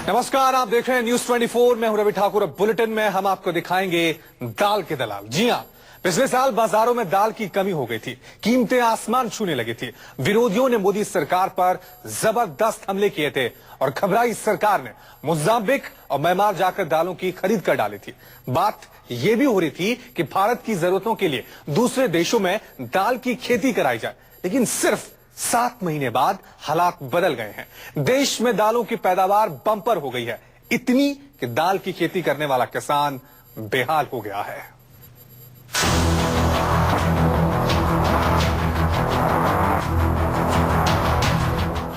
नमस्कार, आप देख रहे हैं न्यूज 24। मैं हूं रवि ठाकुर। अब बुलेटिन में हम आपको दिखाएंगे दाल के दलाल। जी हां, पिछले साल बाजारों में दाल की कमी हो गई थी, कीमतें आसमान छूने लगी थी। विरोधियों ने मोदी सरकार पर जबरदस्त हमले किए थे और घबराई सरकार ने मोजाम्बिक और म्यांमार जाकर दालों की खरीद कर डाली थी। बात यह भी हो रही थी कि भारत की जरूरतों के लिए दूसरे देशों में दाल की खेती कराई जाए, लेकिन सिर्फ 7 महीने बाद हालात बदल गए हैं। देश में दालों की पैदावार बम्पर हो गई है, इतनी कि दाल की खेती करने वाला किसान बेहाल हो गया है।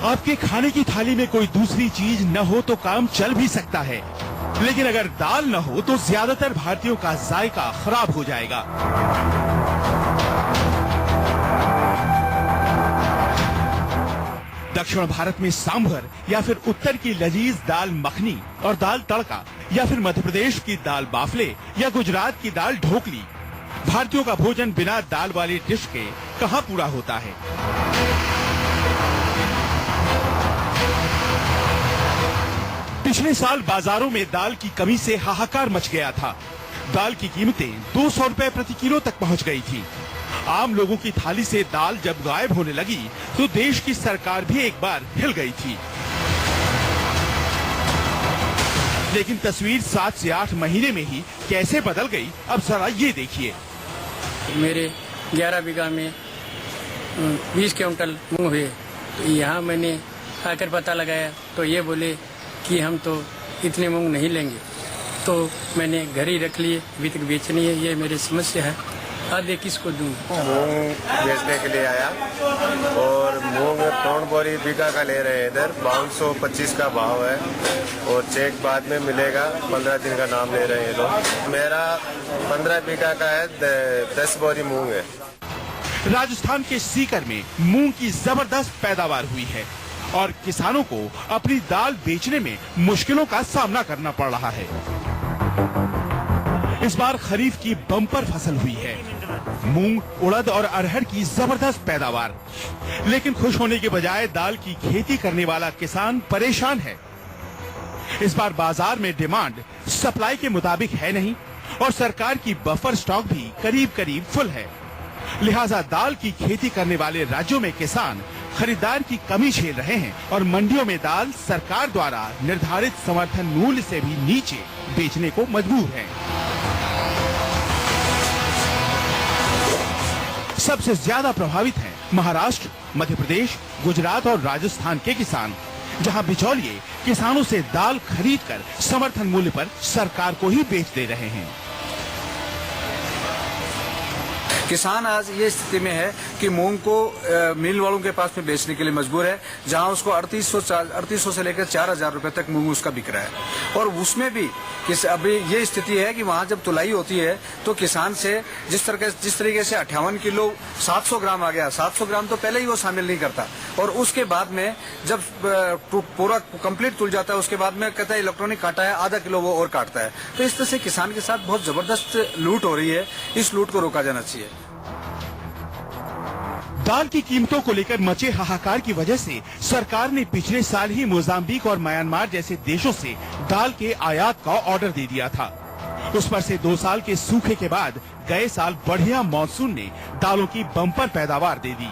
आपके खाने की थाली में कोई दूसरी चीज न हो तो काम चल भी सकता है, लेकिन अगर दाल न हो तो ज्यादातर भारतीयों का जायका खराब हो जाएगा। दक्षिण भारत में सांभर या फिर उत्तर की लजीज दाल मखनी और दाल तड़का, या फिर मध्य प्रदेश की दाल बाफले या गुजरात की दाल ढोकली, भारतीयों का भोजन बिना दाल वाली डिश के कहां पूरा होता है। पिछले साल बाजारों में दाल की कमी से हाहाकार मच गया था। दाल की कीमतें 200 रुपए प्रति किलो तक पहुंच गई थी। आम लोगों की थाली से दाल जब गायब होने लगी तो देश की सरकार भी एक बार हिल गई थी। लेकिन तस्वीर 7 से 8 महीने में ही कैसे बदल गई, अब जरा ये देखिए। मेरे 11 बीघा में 20 क्विंटल मूंग हुए, तो यहाँ मैंने आकर पता लगाया तो ये बोले कि हम तो इतने मूंग नहीं लेंगे, तो मैंने घर ही रख लिए। अभी तक बेचनी है, ये मेरी समस्या है। आधे किसको दूं? मूंग बेचने के लिए आया और मूंग 3 बोरी बीघा का ले रहे हैं इधर। 525 का भाव है और चेक बाद में मिलेगा। 15 दिन का नाम ले रहे हैं लोग। मेरा 15 बीघा का है, 10 बोरी मूंग है। राजस्थान के सीकर में मूंग की जबरदस्त पैदावार हुई है और किसानों को अपनी दाल बेचने में मुश्किलों का सामना करना पड़ रहा है। इस बार खरीफ की बम्पर फसल हुई है, मूंग, उड़द और अरहर की जबरदस्त पैदावार। लेकिन खुश होने के बजाय दाल की खेती करने वाला किसान परेशान है। इस बार बाजार में डिमांड सप्लाई के मुताबिक है नहीं और सरकार की बफर स्टॉक भी करीब करीब फुल है। लिहाजा दाल की खेती करने वाले राज्यों में किसान खरीदार की कमी झेल रहे हैं और मंडियों में दाल सरकार द्वारा निर्धारित समर्थन मूल्य से भी नीचे बेचने को मजबूर हैं। सबसे ज्यादा प्रभावित हैं महाराष्ट्र, मध्य प्रदेश, गुजरात और राजस्थान के किसान, जहां बिचौलिए किसानों से दाल खरीदकर समर्थन मूल्य पर सरकार को ही बेच दे रहे हैं। किसान आज ये स्थिति में है कि मूंग को मिल वालों के पास में बेचने के लिए मजबूर है, जहां उसको 3800 से लेकर 4000 रुपए तक मूंग उसका बिक रहा है। और उसमें भी अभी ये स्थिति है कि वहां जब तुलाई होती है तो किसान से जिस तरीके से 58 किलो 700 ग्राम आ गया, 700 ग्राम तो पहले ही वो शामिल नहीं करता, और उसके बाद में जब पूरा कंप्लीट तुल जाता है उसके बाद में कहता है इलेक्ट्रॉनिक काटा है, आधा किलो वो और काटता है। तो इस तरह से किसान के साथ बहुत जबरदस्त लूट हो रही है। इस लूट को रोका जाना चाहिए। दाल की कीमतों को लेकर मचे हाहाकार की वजह से सरकार ने पिछले साल ही मोजाम्बिक और म्यांमार जैसे देशों से दाल के आयात का ऑर्डर दे दिया था। उस पर से 2 साल के सूखे के बाद गए साल बढ़िया मानसून ने दालों की बम्पर पैदावार दे दी।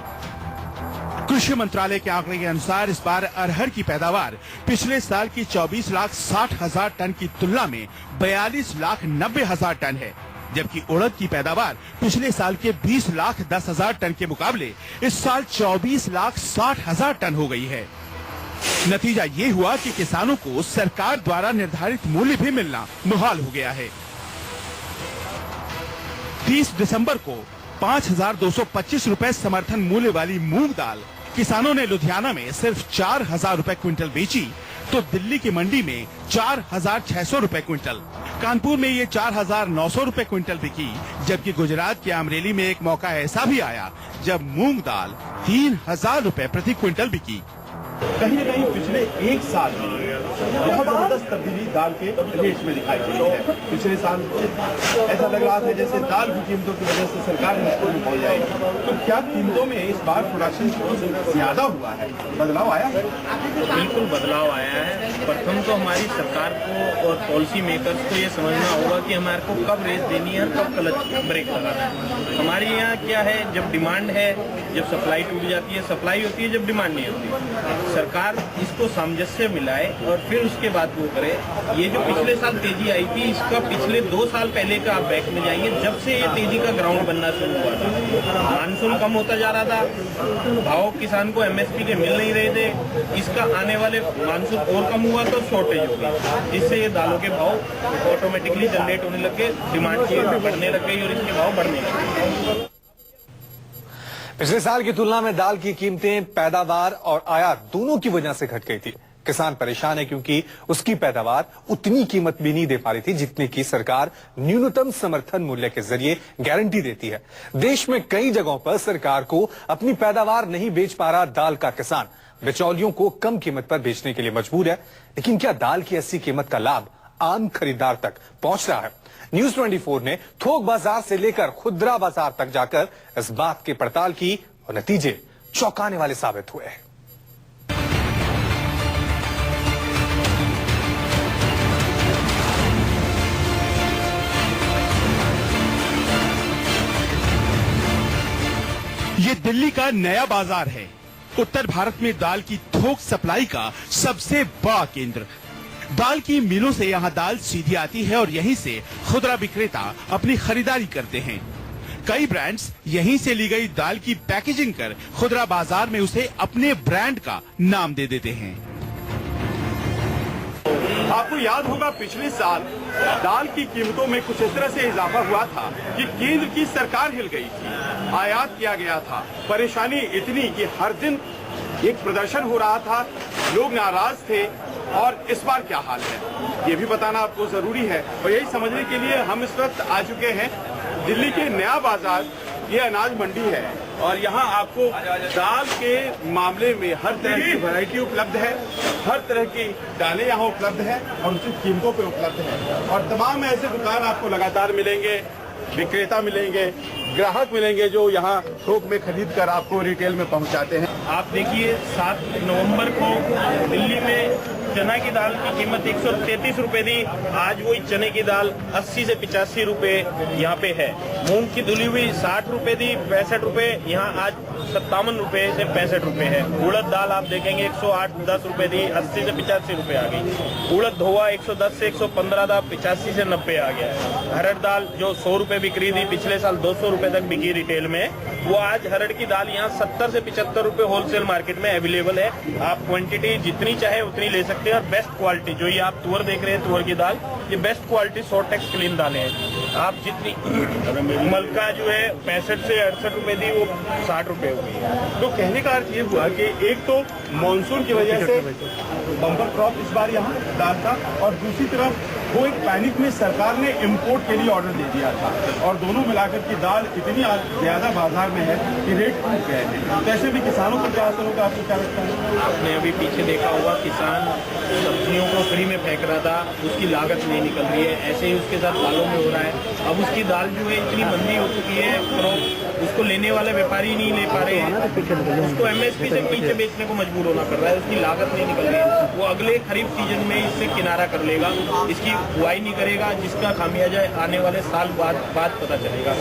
कृषि मंत्रालय के आंकड़े के अनुसार इस बार अरहर की पैदावार पिछले साल की 24,60,000 टन की तुलना में 42,90,000 टन है, जबकि उड़द की पैदावार पिछले साल के 20,10,000 टन के मुकाबले इस साल 24,60,000 टन हो गई है। नतीजा ये हुआ कि किसानों को सरकार द्वारा निर्धारित मूल्य भी मिलना मुहाल हो गया है। 30 दिसंबर को 5,225 रुपए समर्थन मूल्य वाली मूंग दाल किसानों ने लुधियाना में सिर्फ 4,000 रुपए क्विंटल बेची, तो दिल्ली की मंडी में 4,600 रुपए क्विंटल, कानपुर में ये 4,900 रुपए क्विंटल बिकी, जबकि गुजरात के अमरेली में एक मौका ऐसा भी आया जब मूंग दाल 3,000 रुपए प्रति क्विंटल बिकी। कहीं न कहीं पिछले 1 साल में बहुत जबरदस्त तब्दीली दाल के रेट में दिखाई गई है। पिछले साल ऐसा लग रहा था जैसे दाल की कीमतों की वजह से सरकार मुश्किल में पहुंच जाएगी। तो क्या कीमतों में इस बार प्रोडक्शन ज्यादा हुआ है, बदलाव आया है? बिल्कुल बदलाव आया है। प्रथम तो हमारी सरकार को और पॉलिसी मेकर्स को ये समझना होगा कि हमारे को कब रेस देनी है और कब क्लच ब्रेक लगाना है। हमारे यहाँ क्या है, जब डिमांड है, जब सप्लाई टूट जाती है, सप्लाई होती है जब डिमांड नहीं होती। सरकार इसको सामंजस्य मिलाए और फिर उसके बाद वो करे। ये जो पिछले साल तेजी आई थी, इसका पिछले 2 साल पहले का आप बैक में जाएंगे, जब से ये तेजी का ग्राउंड बनना शुरू हुआ था। मानसून कम होता जा रहा था, भाव किसान को MSP के मिल नहीं रहे थे। इसका आने वाले मानसून और कम हुआ तो शॉर्टेज होगी, जिससे ये दालों के भाव ऑटोमेटिकली जनरेट होने लगे, डिमांड की बढ़ने लग गई और इसके भाव बढ़ने लगे। पिछले साल की तुलना में दाल की कीमतें पैदावार और आयात दोनों की वजह से घट गई थी। किसान परेशान है क्योंकि उसकी पैदावार उतनी कीमत भी नहीं दे पा रही थी जितनी की सरकार न्यूनतम समर्थन मूल्य के जरिए गारंटी देती है। देश में कई जगहों पर सरकार को अपनी पैदावार नहीं बेच पा रहा दाल का किसान बिचौलियों को कम कीमत पर बेचने के लिए मजबूर है। लेकिन क्या दाल की ऐसी कीमत का लाभ आम खरीदार तक पहुंच रहा है? न्यूज 24 ने थोक बाजार से लेकर खुदरा बाजार तक जाकर इस बात की पड़ताल की और नतीजे चौंकाने वाले साबित हुए हैं। ये दिल्ली का नया बाजार है, उत्तर भारत में दाल की थोक सप्लाई का सबसे बड़ा केंद्र। दाल की मिलों से यहाँ दाल सीधी आती है और यहीं से खुदरा विक्रेता अपनी खरीदारी करते हैं। कई ब्रांड्स यहीं से ली गई दाल की पैकेजिंग कर खुदरा बाजार में उसे अपने ब्रांड का नाम दे देते हैं। आपको याद होगा पिछले साल दाल की कीमतों में कुछ इस तरह से इजाफा हुआ था कि केंद्र की सरकार हिल गई थी, आयात किया गया था। परेशानी इतनी कि हर दिन एक प्रदर्शन हो रहा था, लोग नाराज थे। और इस बार क्या हाल है ये भी बताना आपको जरूरी है और यही समझने के लिए हम इस वक्त आ चुके हैं दिल्ली के नया बाजार। ये अनाज मंडी है और यहाँ आपको दाल के मामले में हर तरह की वैरायटी उपलब्ध है, हर तरह की दालें यहाँ उपलब्ध है और उचित कीमतों पे उपलब्ध है। और तमाम ऐसे दुकान आपको लगातार मिलेंगे, विक्रेता मिलेंगे, ग्राहक मिलेंगे जो यहाँ थोक में खरीद कर आपको रिटेल में पहुँचाते हैं। आप देखिए 7 नवंबर को दिल्ली में चना की दाल की कीमत 133 रुपए थी, आज वही चने की दाल 80 से 85 रुपए यहाँ पे है। मूंग की धुली हुई 60 रुपए थी, 65 रुपए, यहाँ आज 57 रुपए से 65 रुपए है। उड़द दाल आप देखेंगे 108-10 रुपए थी, 80 से 85 रुपए आ गई। उड़द धोआ 110 से 115 था, 85 से 90 आ गया है। हरड़ दाल जो 100 रुपए बिक्री थी, पिछले साल 200 रुपए तक बिकी रिटेल में, वो आज हरड़ की दाल यहाँ 70 से 75 रुपए होलसेल मार्केट में अवेलेबल है। आप क्वांटिटी जितनी चाहे उतनी ले सकते हैं और बेस्ट क्वालिटी, जो ये आप तुअर देख रहे हैं, तुअर की दाल, ये बेस्ट क्वालिटी शॉर्टेक्स क्लीन दालें हैं। आप जितनी मलका जो है 65 से 68 रुपए थी, वो 60 रुपए हो गई है। तो कहने का अर्थ ये हुआ कि एक तो मानसून की वजह से बम्पर क्रॉप इस बार यहाँ दाल का, और दूसरी तरफ वो एक पैनिक में सरकार ने इंपोर्ट के लिए ऑर्डर दे दिया था और दोनों मिलाकर की दाल इतनी ज्यादा बाजार में है कि रेट टूट गए हैं। तो ऐसे भी किसानों पर क्या असर होगा, आपको क्या लगता है? आपने अभी पीछे देखा होगा, किसान सब्जियों को फ्री में फेंक रहा था, उसकी लागत नहीं निकल रही है। ऐसे ही उसके साथ दालों में हो रहा है। अब उसकी दाल जो है इतनी मंदी हो चुकी है, उसको लेने वाले व्यापारी नहीं ले पा रहे हैं, उसको MSP से पीछे बेचने को मजबूर होना पड़ रहा है, उसकी लागत नहीं निकल रही है। वो अगले खरीफ सीजन में इससे किनारा कर लेगा, इसकी बुआई नहीं करेगा, जिसका खामियाजा आने वाले साल बाद पता चलेगा।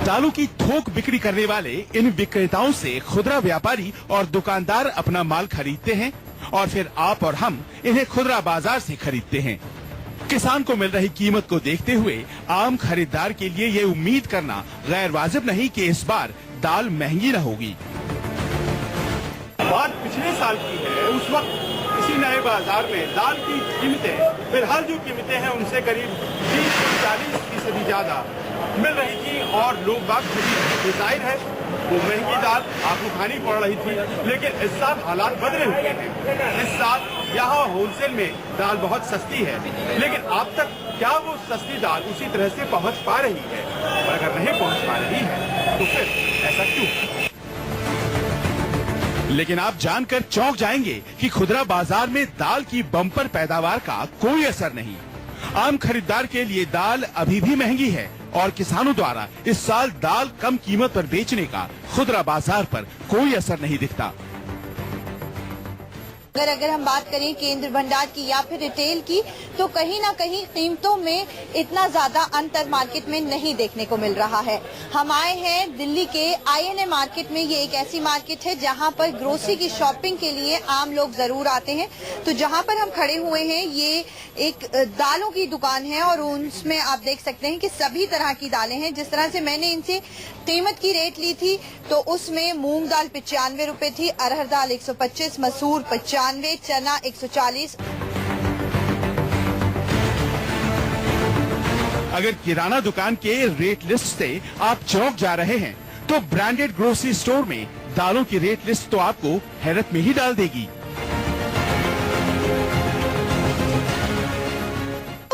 दालों की थोक बिक्री करने वाले इन विक्रेताओं से खुदरा व्यापारी और दुकानदार अपना माल खरीदते हैं और फिर आप और हम इन्हें खुदरा बाजार से खरीदते हैं। किसान को मिल रही कीमत को देखते हुए आम खरीदार के लिए ये उम्मीद करना गैर वाजिब नहीं कि इस बार दाल महंगी न होगी। बात पिछले साल की है, उस वक्त इसी नए बाजार में दाल की कीमतें फिलहाल जो कीमतें हैं उनसे करीब 30 से 40% ज्यादा मिल रही थी और लोग बात खरीद, जाहिर है वो महंगी दाल आपको खानी पड़ रही थी। लेकिन इस साल हालात बदले हुए हैं। इस साल यहाँ होलसेल में दाल बहुत सस्ती है, लेकिन अब तक क्या वो सस्ती दाल उसी तरह से पहुँच पा रही है? और अगर नहीं पहुँच पा रही है तो फिर ऐसा क्यों? लेकिन आप जानकर चौंक जाएंगे कि खुदरा बाजार में दाल की बम्पर पैदावार का कोई असर नहीं। आम खरीदार के लिए दाल अभी भी महंगी है और किसानों द्वारा इस साल दाल कम कीमत पर बेचने का खुदरा बाजार पर कोई असर नहीं दिखता। अगर हम बात करें केंद्र भंडार की या फिर रिटेल की, तो कहीं ना कहीं कीमतों में इतना ज्यादा अंतर मार्केट में नहीं देखने को मिल रहा है। हम आए हैं दिल्ली के INA मार्केट में। ये एक ऐसी मार्केट है जहां पर ग्रोसरी की शॉपिंग के लिए आम लोग जरूर आते हैं। तो जहां पर हम खड़े हुए हैं ये एक दालों की दुकान है और उसमें आप देख सकते हैं कि सभी तरह की दालें हैं। जिस तरह से मैंने इनसे कीमत की रेट ली थी तो उसमें मूंग दाल 95 रुपए थी, अरहर दाल 125, मसूर 95, चना 140। अगर किराना दुकान के रेट लिस्ट से आप चौंक जा रहे हैं तो ब्रांडेड ग्रोसरी स्टोर में दालों की रेट लिस्ट तो आपको हैरत में ही डाल देगी।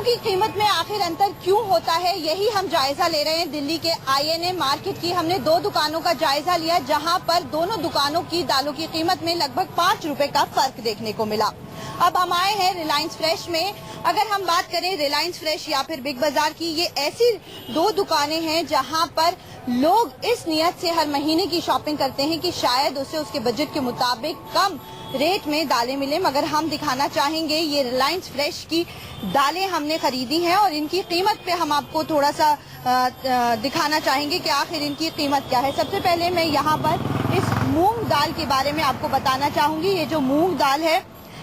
की कीमत में आखिर अंतर क्यों होता है, यही हम जायजा ले रहे हैं। दिल्ली के INA मार्केट की हमने 2 दुकानों का जायजा लिया जहां पर दोनों दुकानों की दालों की कीमत में लगभग 5 रुपए का फर्क देखने को मिला। अब हम आए हैं रिलायंस फ्रेश में। अगर हम बात करें रिलायंस फ्रेश या फिर बिग बाजार की, ये ऐसी 2 दुकानें हैं जहां पर लोग इस नियत से हर महीने की शॉपिंग करते हैं कि शायद उसे उसके बजट के मुताबिक कम रेट में दालें मिले। मगर हम दिखाना चाहेंगे ये रिलायंस फ्रेश की दालें हमने खरीदी हैं और इनकी कीमत पे हम आपको थोड़ा सा दिखाना चाहेंगे कि आखिर इनकी कीमत क्या है। सबसे पहले मैं यहाँ पर इस मूंग दाल के बारे में आपको बताना चाहूंगी। ये जो मूंग दाल है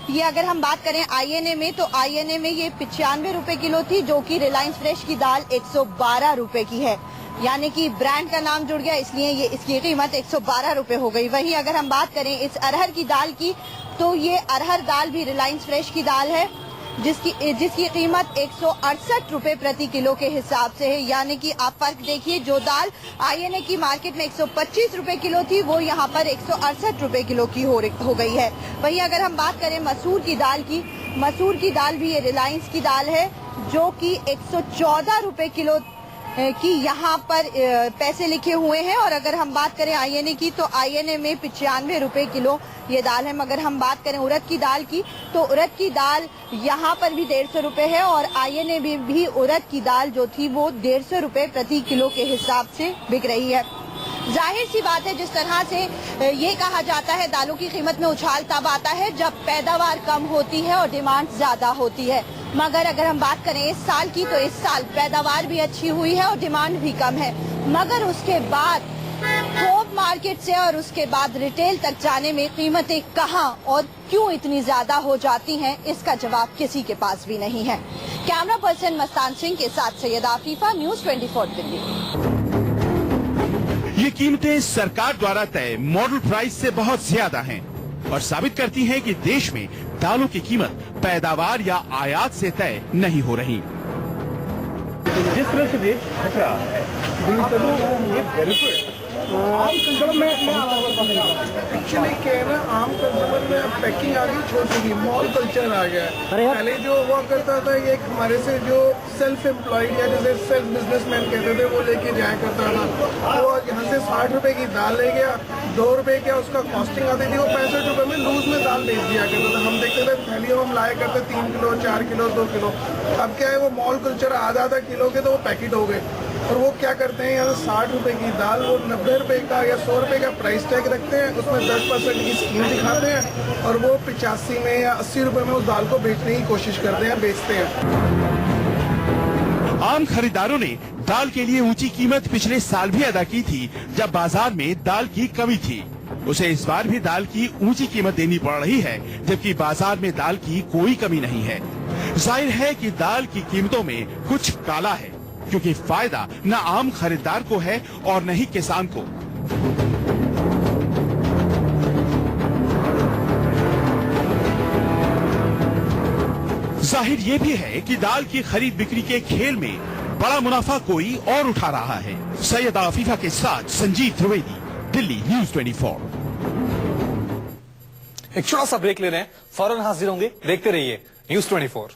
ये अगर हम बात करें INA में तो INA में ये 95 रुपए किलो थी, जो कि रिलायंस फ्रेश की दाल 112 रुपए की है। यानी कि ब्रांड का नाम जुड़ गया, इसलिए ये इसकी कीमत 112 रुपए हो गई। वहीं अगर हम बात करें इस अरहर की दाल की तो ये अरहर दाल भी रिलायंस फ्रेश की दाल है जिसकी कीमत 168 रुपए प्रति किलो के हिसाब से है। यानी कि आप फर्क देखिए, जो दाल INA की मार्केट में 125 रुपए किलो थी वो यहाँ पर 168 रुपए किलो की हो गई है। वहीं अगर हम बात करें मसूर की दाल भी ये रिलायंस की दाल है जो कि 114 रुपए किलो की यहाँ पर पैसे लिखे हुए हैं। और अगर हम बात करें INA की तो INA में 95 रुपए किलो ये दाल है। मगर हम बात करें उड़द की दाल की तो उड़द की दाल यहाँ पर भी 150 रुपए है और INA में भी उड़द की दाल जो थी वो 150 रुपए प्रति किलो के हिसाब से बिक रही है। जाहिर सी बात है, जिस तरह से ये कहा जाता है दालों की कीमत में उछाल तब आता है जब पैदावार कम होती है और डिमांड ज्यादा होती है। मगर अगर हम बात करें इस साल की तो इस साल पैदावार भी अच्छी हुई है और डिमांड भी कम है। मगर उसके बाद थोक मार्केट से और उसके बाद रिटेल तक जाने में कीमतें कहां और क्यों इतनी ज्यादा हो जाती हैं, इसका जवाब किसी के पास भी नहीं है। कैमरा पर्सन मस्तान सिंह के साथ सैयद आफीफा, न्यूज़ 24 दिल्ली। ये कीमतें सरकार द्वारा तय मॉडल प्राइस से बहुत ज्यादा हैं और साबित करती हैं कि देश में दालों की कीमत पैदावार या आयात से तय नहीं हो रही। जिस तरह से रेट घट रहा है ये बेनिफिट एक्चुअली क्या है ना, आम कंज्यूमर में पैकिंग आ गई, छोटी सी मॉल कल्चर आ गया है। पहले जो हुआ करता था ये हमारे से जो सेल्फ एम्प्लॉयड या जैसे सेल्फ बिजनेसमैन कहते थे वो लेके जाया करता था। वो यहाँ से 60 रुपए की दाल ले गया, 2 रुपए क्या उसका कॉस्टिंग आती थी, वो 65 रुपए में लूज में दाल बेच दिया करता था। हम देखते थे थैलियों में हम लाया करते 3 किलो 4 किलो 2 किलो। अब क्या है, वो मॉल कल्चर आधा किलो के तो वो पैकेट हो गए और वो क्या करते हैं यहाँ 60 रुपए की दाल वो 90 रुपए का या 100 रुपए का प्राइस टैग रखते हैं, उसमें 10% की स्कीम दिखाते हैं और वो 85 में या 80 रुपए में उस दाल को बेचने की कोशिश करते हैं, बेचते हैं। आम खरीदारों ने दाल के लिए ऊंची कीमत पिछले साल भी अदा की थी जब बाजार में दाल की कमी थी। उसे इस बार भी दाल की ऊंची कीमत देनी पड़ रही है जबकि बाजार में दाल की कोई कमी नहीं है। जाहिर है कि दाल की कीमतों में कुछ काला है क्योंकि फायदा न आम खरीदार को है और न ही किसान को। जाहिर ये भी है कि दाल की खरीद बिक्री के खेल में बड़ा मुनाफा कोई और उठा रहा है। सैयद आफीफा के साथ संजीव त्रिवेदी, दिल्ली, न्यूज़ 24। एक छोटा सा ब्रेक ले रहे हैं, फौरन हाजिर होंगे, देखते रहिए न्यूज़ 24।